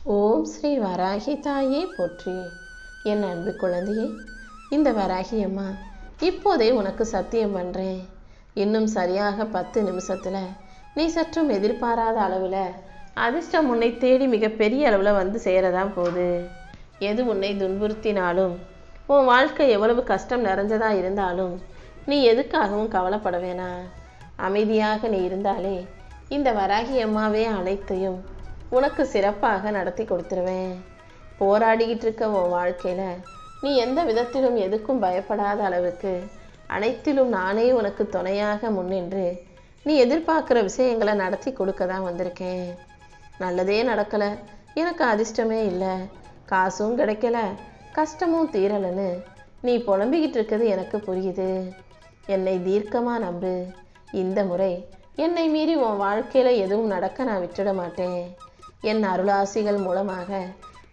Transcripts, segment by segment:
ஓம் ஸ்ரீ வராகி தாயே போற்றி. என் அன்பு குழந்தையே, இந்த வராகி அம்மா இப்போதே உனக்கு சத்தியம் பண்ணுறேன். இன்னும் சரியாக 10 நிமிஷத்தில் நீ சற்றும் எதிர்பாராத அளவில் அதிர்ஷ்டம் உன்னை தேடி மிகப்பெரிய அளவில் வந்து சேரதான் போகுது. எது உன்னை துன்புறுத்தினாலும், உன் வாழ்க்கை எவ்வளவு கஷ்டம் நிறைஞ்சதாக இருந்தாலும் நீ எதுக்காகவும் கவலைப்பட வேணாம். அமைதியாக நீ இருந்தாலே இந்த வராகி அம்மாவே அனைத்தையும் உனக்கு சிறப்பாக நடத்தி கொடுத்துருவேன். போராடிக்கிட்டு இருக்க உன் வாழ்க்கையில் நீ எந்த விதத்திலும் எதுக்கும் பயப்படாத அளவுக்கு அனைத்திலும் நானே உனக்கு துணையாக முன்னின்று நீ எதிர்பார்க்குற விஷயங்களை நடத்தி கொடுக்க தான் வந்திருக்கேன். நல்லதே நடக்கலை, எனக்கு அதிர்ஷ்டமே இல்லை, காசும் கிடைக்கல, கஷ்டமும் தீரலைன்னு நீ புலம்பிக்கிட்டு இருக்கிறது எனக்கு புரியுது. என்னை தீர்க்கமாக நம்பு. இந்த முறை என்னை மீறி உன் வாழ்க்கையில் எதுவும் நடக்க நான் விட்டுட மாட்டேன். என் அருளாசிகள் மூலமாக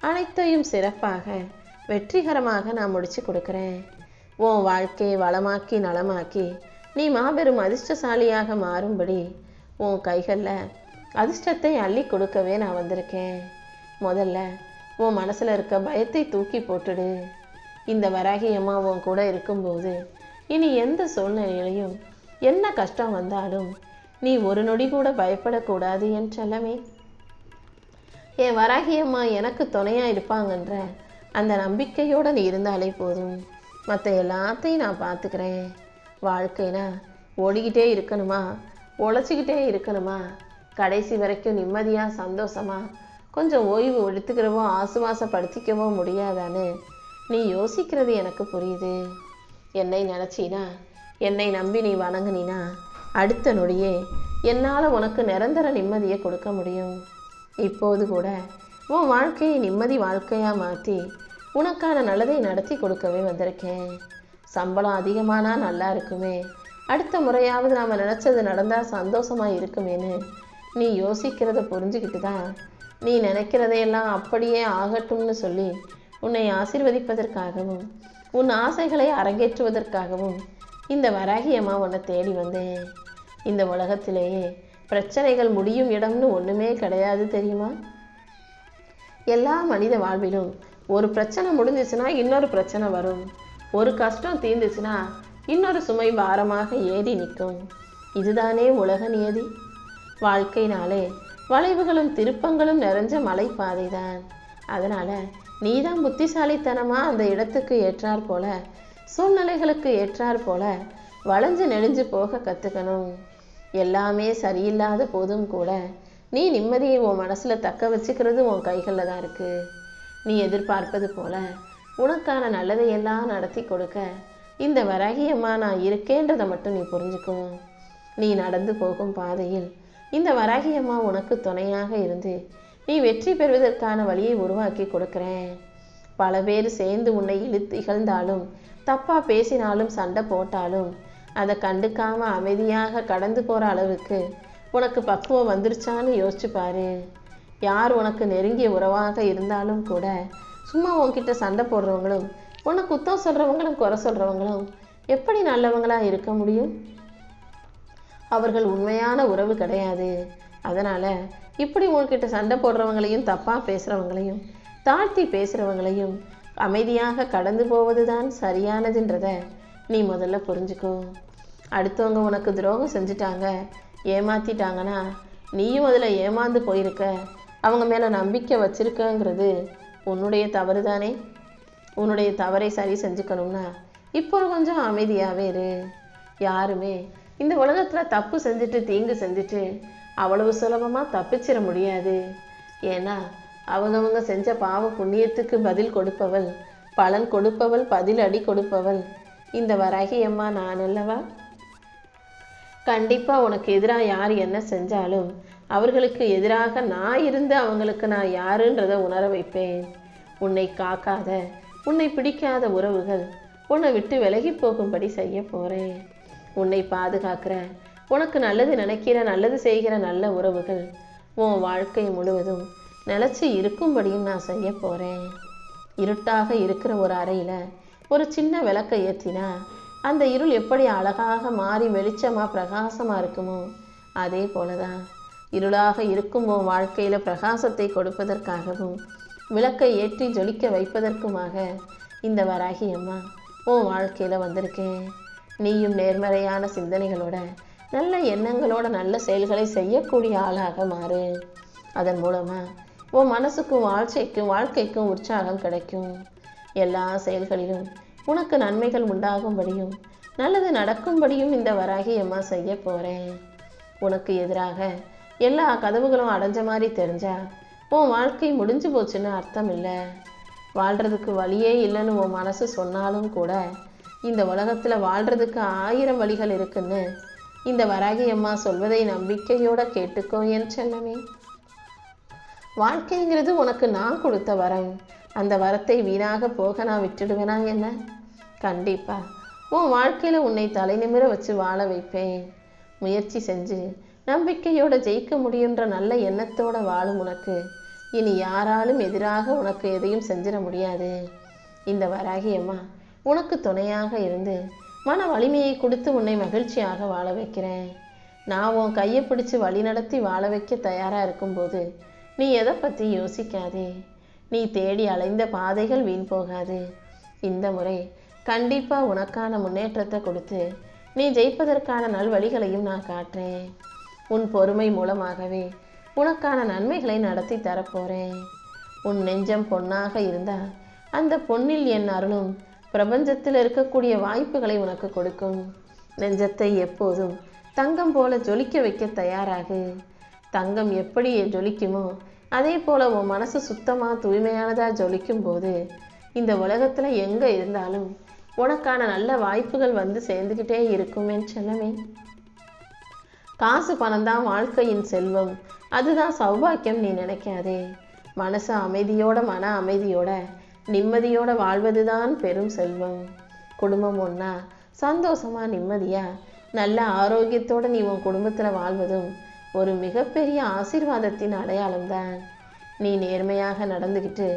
அனைத்தையும் சிறப்பாக வெற்றிகரமாக நான் முடிச்சு கொடுக்குறேன். உன் வாழ்க்கையை வளமாக்கி நலமாக்கி நீ மாபெரும் அதிர்ஷ்டசாலியாக மாறும்படி உன் கைகளில் அதிர்ஷ்டத்தை அள்ளி கொடுக்கவே நான் வந்திருக்கேன். முதல்ல உன் மனசில் இருக்க பயத்தை தூக்கி போட்டுடு. இந்த வராகி அம்மா உன் கூட இருக்கும்போது இனி எந்த சூழ்நிலையிலையும் என்ன கஷ்டம் வந்தாலும் நீ ஒரு நொடி கூட பயப்படக்கூடாது என் செல்லமே. என் வராகி அம்மா எனக்கு துணையாக இருப்பாங்கன்ற அந்த நம்பிக்கையோடு நீ இருந்தாலே போதும். மற்ற எல்லாத்தையும் நான் பார்த்துக்கிறேன். வாழ்க்கைனா ஓடிக்கிட்டே இருக்கணுமா, உழைச்சிக்கிட்டே இருக்கணுமா, கடைசி வரைக்கும் நிம்மதியாக சந்தோஷமாக கொஞ்சம் ஓய்வு எடுத்துக்கிறவோ ஆசுவாசப்படுத்திக்கவோ முடியாதான்னு நீ யோசிக்கிறது எனக்கு புரியுது. என்னை நினச்சினா, என்னை நம்பி நீ வணங்குனினா அடுத்த நொடியே என்னால் உனக்கு நிரந்தர நிம்மதியை கொடுக்க முடியும். இப்போது கூட உன் வாழ்க்கையை நிம்மதி வாழ்க்கையாக மாற்றி உனக்கான நல்லதை நடத்தி கொடுக்கவே வந்திருக்கேன். சம்பளம் அதிகமானால் நல்லா இருக்குமே, அடுத்த முறையாவது நாம் நினச்சது நடந்தால் சந்தோஷமாக இருக்குமேன்னு நீ யோசிக்கிறத புரிஞ்சுக்கிட்டு தான் நீ நினைக்கிறதையெல்லாம் அப்படியே ஆகட்டும்னு சொல்லி உன்னை ஆசீர்வதிப்பதற்காகவும் உன் ஆசைகளை அரங்கேற்றுவதற்காகவும் இந்த வராகி அம்மா உன்னை தேடி வந்தேன். இந்த உலகத்திலேயே பிரச்சனைகள் முடியும் இடம்னு ஒன்றுமே கிடையாது தெரியுமா? எல்லா மனித வாழ்விலும் ஒரு பிரச்சனை முடிஞ்சிச்சுன்னா இன்னொரு பிரச்சனை வரும். ஒரு கஷ்டம் தீர்ந்துச்சுன்னா இன்னொரு சுமை பாரமாக ஏறி நிற்கும். இதுதானே உலக நியதி. வாழ்க்கையினாலே வளைவுகளும் திருப்பங்களும் நிறைஞ்ச மலைப்பாதை தான். அதனால் நீ தான் புத்திசாலித்தனமாக அந்த இடத்துக்கு ஏற்றாற் போல, சூழ்நிலைகளுக்கு ஏற்றாற் போல வளைஞ்சு நெளிஞ்சு போக கற்றுக்கணும். எல்லாமே சரியில்லாத போதும் கூட நீ நிம்மதியை உன் மனசில் தக்க வச்சுக்கிறது உன் கைகளில் தான் இருக்குது. நீ எதிர்பார்ப்பது போல உனக்கான நல்லதையெல்லாம் நடத்தி கொடுக்க இந்த வராகி அம்மா நான் இருக்கேன்றதை மட்டும் நீ புரிஞ்சுக்கும். நீ நடந்து போகும் பாதையில் இந்த வராகி அம்மா உனக்கு துணையாக இருந்து நீ வெற்றி பெறுவதற்கான வழியை உருவாக்கி கொடுக்குறேன். பல பேர் சேர்ந்து உன்னை இகழ்ந்தாலும், தப்பாக பேசினாலும், சண்டை போட்டாலும் அதை கண்டுக்காமல் அமைதியாக கடந்து போகிற அளவுக்கு உனக்கு பக்குவம் வந்துருச்சான்னு யோசிச்சு பாரு. யார் உனக்கு நெருங்கிய உறவாக இருந்தாலும் கூட சும்மா உன்கிட்ட சண்டை போடுறவங்களும் உன்னை குத்தம் சொல்கிறவங்களும் குறை சொல்கிறவங்களும் எப்படி நல்லவங்களாக இருக்க முடியும்? அவர்கள் உண்மையான உறவு கிடையாது. அதனால் இப்படி உன்கிட்ட சண்டை போடுறவங்களையும் தப்பாக பேசுகிறவங்களையும் தாழ்த்தி பேசுகிறவங்களையும் அமைதியாக கடந்து போவது தான் சரியானதுன்றத நீ முதல்ல புரிஞ்சுக்கோ. அடுத்தவங்க உனக்கு துரோகம் செஞ்சுட்டாங்க, ஏமாற்றிட்டாங்கன்னா நீயும் அதில் ஏமாந்து போயிருக்க, அவங்க மேலே நம்பிக்கை வச்சிருக்கங்கிறது உன்னுடைய தவறு தானே. உன்னுடைய தவறை சரி செஞ்சுக்கணும்னா இப்போ கொஞ்சம் அமைதியாகவே இரு. யாருமே இந்த உலகத்தில் தப்பு செஞ்சுட்டு தீங்கு செஞ்சுட்டு அவ்வளவு சுலபமாக தப்பிச்சிட முடியாது. ஏன்னா அவங்கவங்க செஞ்ச பாவ புண்ணியத்துக்கு பதில் கொடுப்பவள், பலன் கொடுப்பவள், பதில் அடி கொடுப்பவள் இந்த வராகி அம்மா நான் அல்லவா? கண்டிப்பாக உனக்கு எதிராக யார் என்ன செஞ்சாலும் அவர்களுக்கு எதிராக நான் இருந்து அவங்களுக்கு நான் யாருன்றதை உணர வைப்பேன். உன்னை காக்காத, உன்னை பிடிக்காத உறவுகள் உன்னை விட்டு விலகி போகும்படி செய்ய போகிறேன். உன்னை பாதுகாக்கிற, உனக்கு நல்லது நினைக்கிற, நல்லது செய்கிற நல்ல உறவுகள் உன் வாழ்க்கை முழுவதும் நிலச்சி இருக்கும்படியும் நான் செய்ய போகிறேன். இருட்டாக இருக்கிற ஒரு அறையில் ஒரு சின்ன விளக்கை ஏற்றினா அந்த இருள் எப்படி அழகாக மாறி வெளிச்சமாக பிரகாசமாக இருக்குமோ அதே போல தான் இருளாக இருக்கும் உன் வாழ்க்கையில் பிரகாசத்தை கொடுப்பதற்காகவும் விளக்கை ஏற்றி ஜொலிக்க வைப்பதற்குமாக இந்த வராகி அம்மா உன் வாழ்க்கையில் வந்திருக்கேன். நீயும் நேர்மறையான சிந்தனைகளோட நல்ல எண்ணங்களோட நல்ல செயல்களை செய்யக்கூடிய ஆளாக மாறு. அதன் மூலமாக உன் மனசுக்கும் வாழ்க்கைக்கும் உற்சாகம் கிடைக்கும். எல்லா செயல்களிலும் உனக்கு நன்மைகள் உண்டாகும்படியும் நல்லது நடக்கும்படியும் இந்த வராகி அம்மா செய்ய போகிறேன். உனக்கு எதிராக எல்லா கதவுகளும் அடைஞ்ச மாதிரி தெரிஞ்சா உன் வாழ்க்கை முடிஞ்சு போச்சுன்னு அர்த்தம் இல்லை. வாழ்கிறதுக்கு வழியே இல்லைன்னு உன் மனசு சொன்னாலும் கூட இந்த உலகத்தில் வாழ்கிறதுக்கு 1000 வழிகள் இருக்குன்னு இந்த வராகி அம்மா சொல்வதை நம்பிக்கையோட கேட்டுக்கோ என் செல்லமே. வாழ்க்கைங்கிறது உனக்கு நான் கொடுத்த வரம். அந்த வரத்தை வீணாக போக நான் விட்டுடுவேனா என்ன? கண்டிப்பா உன் வாழ்க்கையில் உன்னை தலைநிமிர வச்சு வாழ வைப்பேன். முயற்சி செஞ்சு நம்பிக்கையோட ஜெயிக்க முடியுன்ற நல்ல எண்ணத்தோட வாழும் உனக்கு இனி யாராலும் எதிராக உனக்கு எதையும் செஞ்சிட முடியாது. இந்த வராகி அம்மா உனக்கு துணையாக இருந்து மன வலிமையை கொடுத்து உன்னை மகிழ்ச்சியாக வாழ வைக்கிறேன். நான் உன் கையை பிடிச்சு வழி நடத்தி வாழ வைக்க தயாராக இருக்கும்போது நீ எதை பற்றி யோசிக்காதே. நீ தேடி அலைந்த பாதைகள் வீண் போகாது. இந்த முறை கண்டிப்பாக உனக்கான முன்னேற்றத்தை கொடுத்து நீ ஜெயிப்பதற்கான நல்வழிகளையும் நான் காட்டுறேன். உன் பொறுமை மூலமாகவே உனக்கான நன்மைகளை நடத்தி தரப்போகிறேன். உன் நெஞ்சம் பொன்னாக இருந்தால் அந்த பொன்னில் என் அருளும் பிரபஞ்சத்தில் இருக்கக்கூடிய வாய்ப்புகளை உனக்கு கொடுக்கும். நெஞ்சத்தை எப்போதும் தங்கம் போல ஜொலிக்க வைக்க தயாராகு. தங்கம் எப்படி ஜொலிக்குமோ அதே போல் உன் மனசு சுத்தமாக தூய்மையானதாக ஜொலிக்கும் போது இந்த உலகத்தில் எங்கே இருந்தாலும் உனக்கான நல்ல வாய்ப்புகள் வந்து சேர்ந்துக்கிட்டே இருக்கும் என் செல்லமே. காசு பணம் தான் வாழ்க்கையின் செல்வம், அதுதான் சௌபாக்கியம் நீ நினைக்காதே. மனசு அமைதியோட மன அமைதியோட நிம்மதியோட வாழ்வதுதான் பெரும் செல்வம். குடும்பம் ஒன்றா சந்தோஷமாக நிம்மதியாக நல்ல ஆரோக்கியத்தோடு நீ உன் குடும்பத்தில் வாழ்வதும் ஒரு மிகப்பெரிய ஆசீர்வாதத்தின் அடையாளம்தான். நீ நேர்மையாக நடந்துக்கிட்டு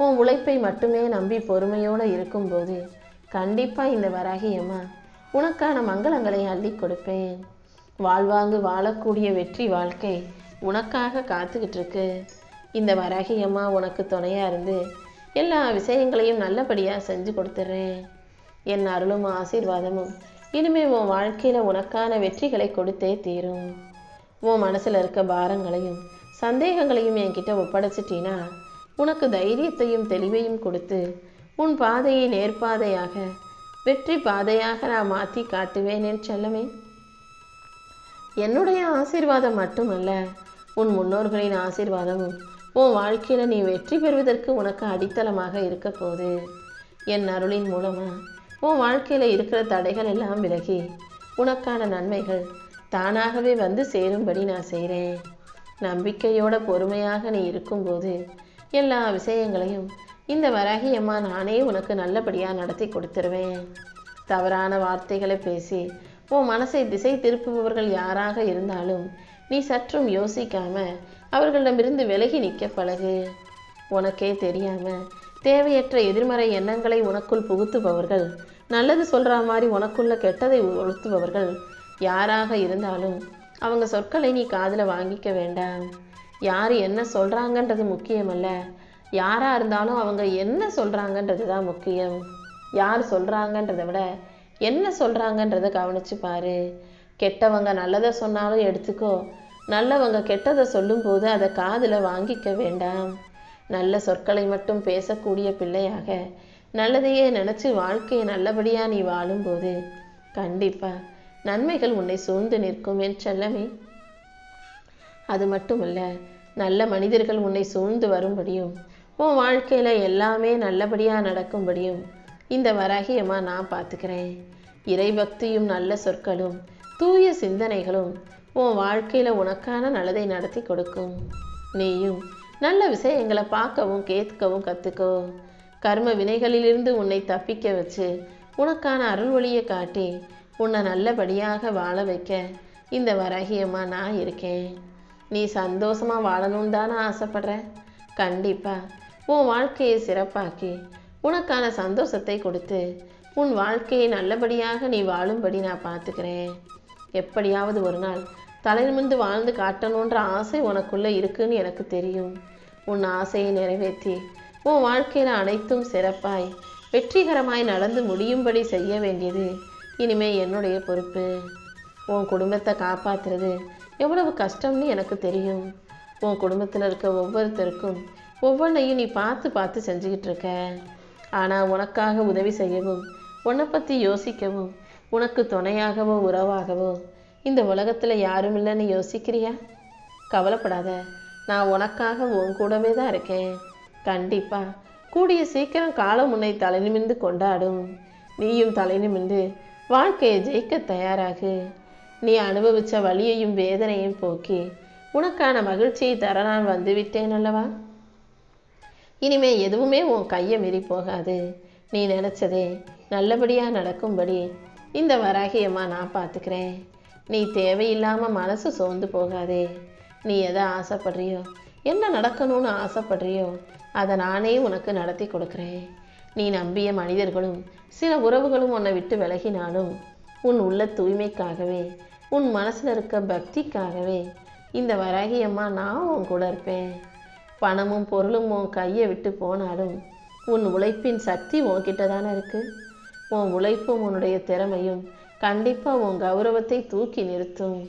உன் உழைப்பை மட்டுமே நம்பி பொறுமையோடு இருக்கும்போது கண்டிப்பாக இந்த வராகி அம்மா உனக்கான மங்களங்களை அள்ளி கொடுப்பேன். வாழ்வாங்கு வாழக்கூடிய வெற்றி வாழ்க்கை உனக்காக காத்துக்கிட்டு இருக்கு. இந்த வராகி அம்மா உனக்கு துணையாக இருந்து எல்லா விஷயங்களையும் நல்லபடியாக செஞ்சு கொடுத்துட்றேன். என் அருளும் ஆசீர்வாதமும் இனிமேல் உன் வாழ்க்கையில் உனக்கான வெற்றிகளை கொடுத்தே தீரும். உன் மனசில் இருக்க பாரங்களையும் சந்தேகங்களையும் என்கிட்ட ஒப்படைச்சிட்டினா உனக்கு தைரியத்தையும் தெளிவையும் கொடுத்து உன் பாதையை நேர்பாதையாக வெற்றி பாதையாக நான் மாற்றி காட்டுவேன் என் செல்லமே. என்னுடைய ஆசீர்வாதம் மட்டுமல்ல, உன் முன்னோர்களின் ஆசீர்வாதமும் உன் வாழ்க்கையில் நீ வெற்றி பெறுவதற்கு உனக்கு அடித்தளமாக இருக்க போகுது. என் அருளின் மூலமாக உன் வாழ்க்கையில் இருக்கிற தடைகள் எல்லாம் விலகி உனக்கான நன்மைகள் தானாகவே வந்து சேரும்படி நான் செய்கிறேன். நம்பிக்கையோட பொறுமையாக நீ இருக்கும்போது எல்லா விஷயங்களையும் இந்த வராகி அம்மா நானே உனக்கு நல்லபடியாக நடத்தி கொடுத்துருவேன். தவறான வார்த்தைகளை பேசி உன் மனசை திசை திருப்புபவர்கள் யாராக இருந்தாலும் நீ சற்றும் யோசிக்காம அவர்களிடமிருந்து விலகி நிற்க பழகு. உனக்கே தெரியாம தேவையற்ற எதிர்மறை எண்ணங்களை உனக்குள் புகுத்துபவர்கள், நல்லது சொல்கிற மாதிரி உனக்குள்ள கெட்டதை ஒழுத்துபவர்கள் யாராக இருந்தாலும் அவங்க சொற்களை நீ காதில் வாங்கிக்க வேண்டாம். யார் என்ன சொல்கிறாங்கன்றது முக்கியமல்ல, யாராக இருந்தாலும் அவங்க என்ன சொல்கிறாங்கன்றது தான் முக்கியம். யார் சொல்கிறாங்கன்றதை விட என்ன சொல்கிறாங்கன்றதை கவனிச்சு பாரு. கெட்டவங்க நல்லதை சொன்னாலும் எடுத்துக்கோ, நல்லவங்க கெட்டதை சொல்லும்போது அதை காதில் வாங்கிக்க வேண்டாம். நல்ல சொற்களை மட்டும் பேசக்கூடிய பிள்ளையாக நல்லதையே நினச்சி வாழ்க்கையை நல்லபடியாக நீ வாழும்போது கண்டிப்பாக நன்மைகள் உன்னை சூழ்ந்து நிற்கும் என் செல்லமே. அது மட்டுமல்ல, நல்ல மனிதர்கள் உன்னை சூழ்ந்து வரும்படியும் உன் வாழ்க்கையில் எல்லாமே நல்லபடியாக நடக்கும்படியும் இந்த வராகி அம்மா நான் பார்த்துக்கிறேன். இறைபக்தியும் நல்ல சொற்களும் தூய சிந்தனைகளும் உன் வாழ்க்கையில் உனக்கான நல்லதை நடத்தி கொடுக்கும். நீயும் நல்ல விஷயங்களை பார்க்கவும் கேட்கவும் கற்றுக்கோ. கர்ம வினைகளிலிருந்து உன்னை தப்பிக்க வச்சு உனக்கான அருள் வழியை காட்டி உன்னை நல்லபடியாக வாழ வைக்க இந்த வராகி அம்மா நான் இருக்கேன். நீ சந்தோஷமாக வாழணும்னு தானே ஆசைப்படுற? கண்டிப்பாக உன் வாழ்க்கையை சிறப்பாக்கி உனக்கான சந்தோஷத்தை கொடுத்து உன் வாழ்க்கையை நல்லபடியாக நீ வாழும்படி நான் பார்த்துக்கிறேன். எப்படியாவது ஒரு நாள் தலைநிமிர்ந்து வாழ்ந்து காட்டணுன்ற ஆசை உனக்குள்ள இருக்குன்னு எனக்கு தெரியும். உன் ஆசையை நிறைவேற்றி உன் வாழ்க்கையில் அனைத்தும் சிறப்பாய் வெற்றிகரமாய் நடந்து முடியும்படி செய்ய வேண்டியது இனிமே என்னுடைய பொறுப்பு. உன் குடும்பத்தை காப்பாற்றுறது எவ்வளவு கஷ்டம்னு எனக்கு தெரியும். உன் குடும்பத்தில் இருக்க ஒவ்வொருத்தருக்கும் ஒவ்வொன்றையும் நீ பார்த்து பார்த்து செஞ்சுக்கிட்டு இருக்க. ஆனால் உனக்காக உதவி செய்யவும், உன்னை பற்றி யோசிக்கவும், உனக்கு துணையாகவோ உறவாகவோ இந்த உலகத்தில் யாரும் இல்லைன்னு யோசிக்கிறியா? கவலைப்படாத, நான் உனக்காக உன் கூடவே தான் இருக்கேன். கண்டிப்பாக கூடிய சீக்கிரம் காலம் உன்னை தலை நிமிர்ந்து கொண்டாடும். நீயும் தலை நிமிர்ந்து வாழ்க்கையை ஜெயிக்க தயாராகு. நீ அனுபவித்த வலியையும் வேதனையும் போக்கி உனக்கான மகிழ்ச்சியை தர நான் வந்துவிட்டேன் அல்லவா? இனிமே எதுவுமே உன் கையை மீறி போகாது. நீ நினச்சதே நல்லபடியாக நடக்கும்படி இந்த வராகியம்மா நான் பார்த்துக்கிறேன். நீ தேவையில்லாமல் மனசு சோர்ந்து போகாதே. நீ எதை ஆசைப்படுறியோ, என்ன நடக்கணும்னு ஆசைப்படுறியோ அதை நானே உனக்கு நடத்தி கொடுக்குறேன். நீ நம்பிய மனிதர்களும் சில உறவுகளும் உன்னை விட்டு விலகினாலும் உன் உள்ள தூய்மைக்காகவே, உன் மனசில் இருக்க பக்திக்காகவே இந்த வராகியம்மா நான் உன் கூட இருப்பேன். பணமும் பொருளும் உன் கையை விட்டு போனாலும் உன் உழைப்பின் சக்தி உன்கிட்ட தானே இருக்குது. உன் உழைப்பும் உன்னுடைய திறமையும் கண்டிப்பாக உன் கௌரவத்தை தூக்கி நிறுத்தும்.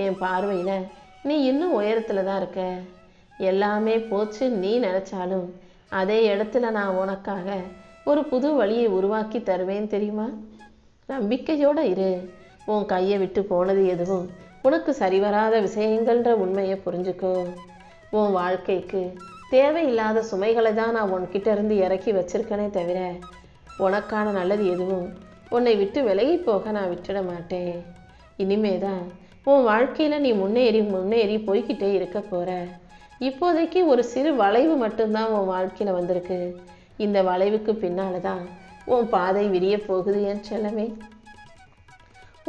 என் பார்வையில் நீ இன்னும் உயரத்தில் தான் இருக்க. எல்லாமே போச்சு நீ நினச்சாலும் அதே இடத்துல நான் உனக்காக ஒரு புது வழியை உருவாக்கி தருவேன் தெரியுமா? நம்பிக்கையோடு இரு. உன் கையை விட்டு போனது எதுவும் உனக்கு சரிவராத விஷயங்கள்ன்ற உண்மையை புரிஞ்சுக்கோ. உன் வாழ்க்கைக்கு தேவையில்லாத சுமைகளை தான் நான் உன்கிட்ட இருந்து இறக்கி வச்சிருக்கனே தவிர உனக்கான நல்லது எதுவும் உன்னை விட்டு விலகி போக நான் விட்டுட மாட்டேன். இனிமே தான் உன் வாழ்க்கையில் நீ முன்னேறி போய்கிட்டே இருக்க போகிற. இப்போதைக்கு ஒரு சிறு வளைவு மட்டும்தான் உன் வாழ்க்கையில் வந்திருக்கு. இந்த வளைவுக்கு பின்னால் தான் உன் பாதை விரிய போகுது என் செல்லமே.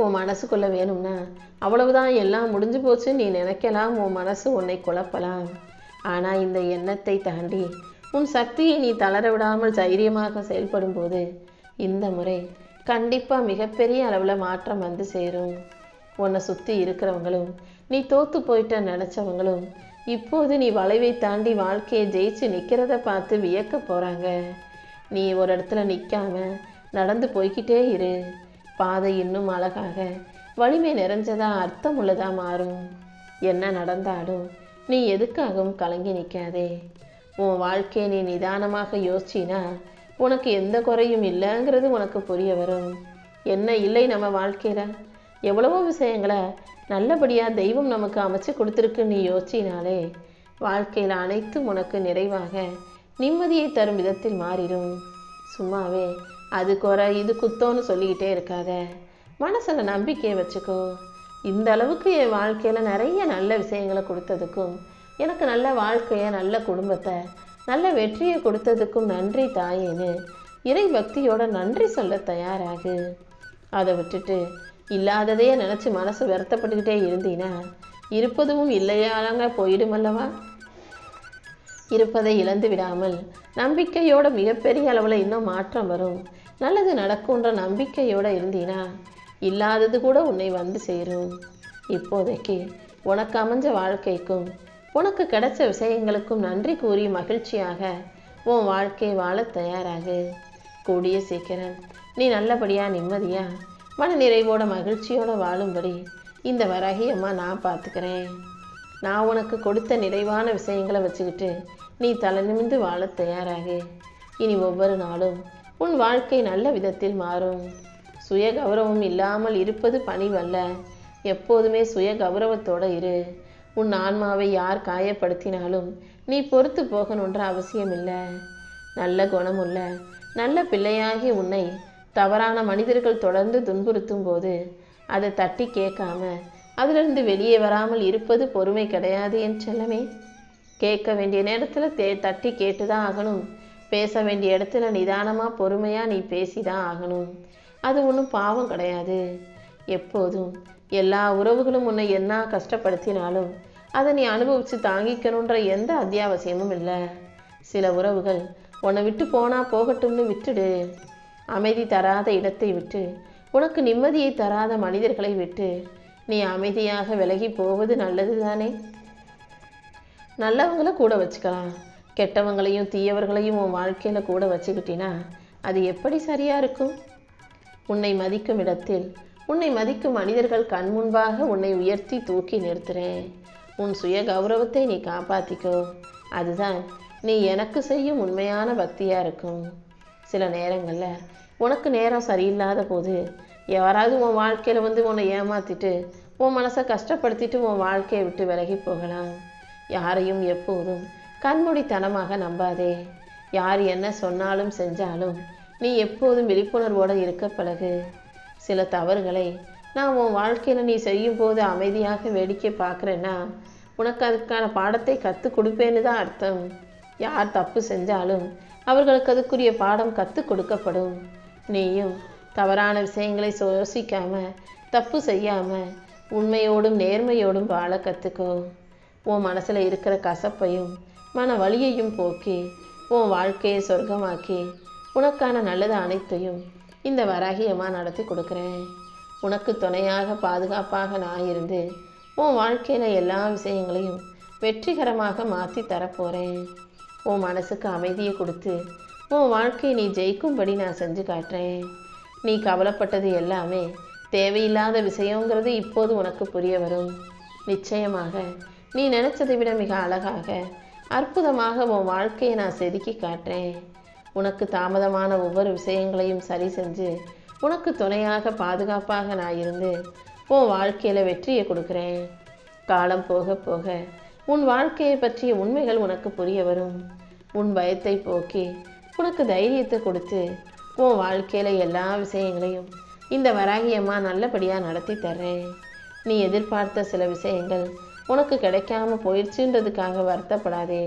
உன் மனசுக்குள்ளே வேணும்னா அவ்வளவுதான், எல்லாம் முடிஞ்சு போச்சு நீ நினைக்கலாம். உன் மனசு உன்னை குழப்பலாம். ஆனால் இந்த எண்ணத்தை தாண்டி உன் சக்தியை நீ தளர விடாமல் தைரியமாக செயல்படும் போது இந்த முறை கண்டிப்பாக மிகப்பெரிய அளவில் மாற்றம் வந்து சேரும். உன்னை சுற்றி இருக்கிறவங்களும் நீ தோற்று போயிட்ட நினச்சவங்களும் இப்போது நீ வளைவை தாண்டி வாழ்க்கையை ஜெயிச்சு நிற்கிறத பார்த்து வியக்க போகிறாங்க. நீ ஒரு இடத்துல நிற்காம நடந்து போய்கிட்டே இரு. பாதை இன்னும் அழகாக வலிமை நிறைஞ்சதா அர்த்தம் உள்ளதா மாறும். என்ன நடந்தாலும் நீ எதுக்காகவும் கலங்கி நிற்காதே. உன் வாழ்க்கையை நீ நிதானமாக யோசிச்சினா உனக்கு எந்த குறையும் இல்லைங்கிறது உனக்கு புரிய வரும். என்ன இல்லை நம்ம வாழ்க்கையில் எவ்வளவோ விஷயங்களை நல்லபடியாக தெய்வம் நமக்கு அமைச்சு கொடுத்துருக்கு. நீ யோசிச்சினாலே வாழ்க்கையில் அனைத்தும் உனக்கு நிறைவாக நிம்மதியை தரும் விதத்தில் மாறிடும். சும்மாவே அது குறை இது குத்தோன்னு சொல்லிக்கிட்டே இருக்காத. மனசில் நம்பிக்கையை வச்சுக்கோ. இந்த அளவுக்கு என் வாழ்க்கையில் நிறைய நல்ல விஷயங்களை கொடுத்ததுக்கும், எனக்கு நல்ல வாழ்க்கையை, நல்ல குடும்பத்தை, நல்ல வெற்றியை கொடுத்ததுக்கும் நன்றி தாயேன்னு இறை பக்தியோட நன்றி சொல்ல தயாராகு. அதை விட்டுட்டு இல்லாததையே நினச்சி மனசு வருத்தப்பட்டுக்கிட்டே இருந்தீன்னா இருப்பதும் இல்லையாலங்க போயிடுமல்லவா? இருப்பதை இழந்து விடாமல் நம்பிக்கையோட மிகப்பெரிய அளவில் இன்னும் மாற்றம் வரும். நல்லது நடக்கும்ன்ற நம்பிக்கையோடு இருந்தீனா இல்லாதது கூட உன்னை வந்து சேரும். இப்போதைக்கு உனக்கு அமைஞ்ச வாழ்க்கைக்கும் உனக்கு கிடைச்ச விஷயங்களுக்கும் நன்றி கூறி மகிழ்ச்சியாக உன் வாழ்க்கையை வாழ தயாராகு. கூடிய சீக்கிரம் நீ நல்லபடியாக நிம்மதியாக மன நிறைவோட மகிழ்ச்சியோடு வாழும்படி இந்த வராகியம்மா நான் பார்த்துக்கிறேன். நான் உனக்கு கொடுத்த நிறைவான விஷயங்களை வச்சுக்கிட்டு நீ தலை நிமிர்ந்து வாழ தயாராகு. இனி ஒவ்வொரு நாளும் உன் வாழ்க்கை நல்ல விதத்தில் மாறும். சுய கௌரவம் இல்லாமல் இருப்பது பணிவல்ல. எப்போதுமே சுய கௌரவத்தோடு இரு. உன் ஆன்மாவை யார் காயப்படுத்தினாலும் நீ பொறுத்து போகணுன்ற அவசியம் இல்லை. நல்ல குணமுள்ள நல்ல பிள்ளையாகி உன்னை தவறான மனிதர்கள் தொடர்ந்து துன்புறுத்தும் போது அதை தட்டி கேட்காம அதிலிருந்து வெளியே வராமல் இருப்பது பொறுமை கிடையாது என் செல்லமே. கேட்க வேண்டிய நேரத்தில் தட்டி கேட்டு தான் ஆகணும். பேச வேண்டிய இடத்துல நிதானமாக பொறுமையாக நீ பேசி தான் ஆகணும். அது ஒன்றும் பாவம் கிடையாது. எப்போதும் எல்லா உறவுகளும் உன்னை என்ன கஷ்டப்படுத்தினாலும் அதை நீ அனுபவித்து தாங்கிக்கணுன்ற எந்த அத்தியாவசியமும் இல்லை. சில உறவுகள் உன்னை விட்டு போனால் போகட்டும்னு விட்டுடு. அமைதி தராத இடத்தை விட்டு, உனக்கு நிம்மதியை தராத மனிதர்களை விட்டு நீ அமைதியாக விலகி போவது நல்லது தானே. நல்லவங்கள கூட வச்சுக்கலாம், கெட்டவங்களையும் தீயவர்களையும் உன் வாழ்க்கையில் கூட வச்சுக்கிட்டினா அது எப்படி சரியாக இருக்கும்? உன்னை மதிக்கும் இடத்தில் உன்னை மதிக்கும் மனிதர்கள் கண் முன்பாக உன்னை உயர்த்தி தூக்கி நிறுத்துகிறேன். உன் சுய கௌரவத்தை நீ காப்பாற்றிக்கோ. அதுதான் நீ எனக்கு செய்யும் உண்மையான பக்தியாக இருக்கும். சில நேரங்களில் உனக்கு நேரம் சரியில்லாத போது யாராவது உன் வாழ்க்கையில் வந்து உன்னை ஏமாற்றிட்டு உன் மனசை கஷ்டப்படுத்திட்டு உன் வாழ்க்கையை விட்டு விலகி போகலாம். யாரையும் எப்போதும் கண்மூடித்தனமாக நம்பாதே. யார் என்ன சொன்னாலும் செஞ்சாலும் நீ எப்போதும் விழிப்புணர்வோடு இருக்க பழகு. சில தவறுகளை நான் உன் வாழ்க்கையில் நீ செய்யும் போது அமைதியாக வேடிக்கை பார்க்குறேன்னா உனக்கு அதுக்கான பாடத்தை கற்றுக் கொடுப்பேன்னு தான் அர்த்தம். யார் தப்பு செஞ்சாலும் அவர்களுக்கு அதுக்குரிய பாடம் கற்றுக் கொடுக்கப்படும். நீயும் தவறான விஷயங்களை யோசிக்காம தப்பு செய்யாம உண்மையோடும் நேர்மையோடும் வாழ கற்றுக்கோ. உன் மனசில் இருக்கிற கசப்பையும் மன வலியையும் போக்கி உன் வாழ்க்கையை சொர்க்கமாக்கி உனக்கான நல்லது அனைத்தையும் இந்த வராகியம்மா நடத்தி கொடுக்குறேன். உனக்கு துணையாக பாதுகாப்பாக நான் இருந்து உன் வாழ்க்கையில் எல்லா விஷயங்களையும் வெற்றிகரமாக மாற்றி தரப்போகிறேன். உன் மனசுக்கு அமைதியை கொடுத்து உன் வாழ்க்கையை நீ ஜெயிக்கும்படி நான் செஞ்சு காட்டுறேன். நீ கவலைப்பட்டது எல்லாமே தேவையில்லாத விஷயங்கிறது இப்போது உனக்கு புரிய வரும். நிச்சயமாக நீ நினைச்சதை விட மிக அழகாக அற்புதமாக உன் வாழ்க்கையை நான் செதுக்கி காட்டுறேன். உனக்கு தாமதமான ஒவ்வொரு விஷயங்களையும் சரி செஞ்சு உனக்கு துணையாக பாதுகாப்பாக நான் இருந்து உன் வாழ்க்கையில் வெற்றியை கொடுக்குறேன். காலம் போக போக உன் வாழ்க்கையை பற்றிய உண்மைகள் உனக்கு புரிய வரும். உன் பயத்தை போக்கி உனக்கு தைரியத்தை கொடுத்து உன் வாழ்க்கையில் எல்லா விஷயங்களையும் இந்த வராகியம்மா நல்லபடியாக நடத்தி தர்றேன். நீ எதிர்பார்த்த சில விஷயங்கள் உனக்கு கிடைக்காம போயிடுச்சுன்றதுக்காக வருத்தப்படாதே.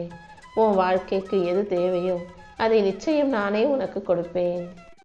உன் வாழ்க்கைக்கு எது தேவையோ அதை நிச்சயம் நானே உனக்கு கொடுப்பேன்.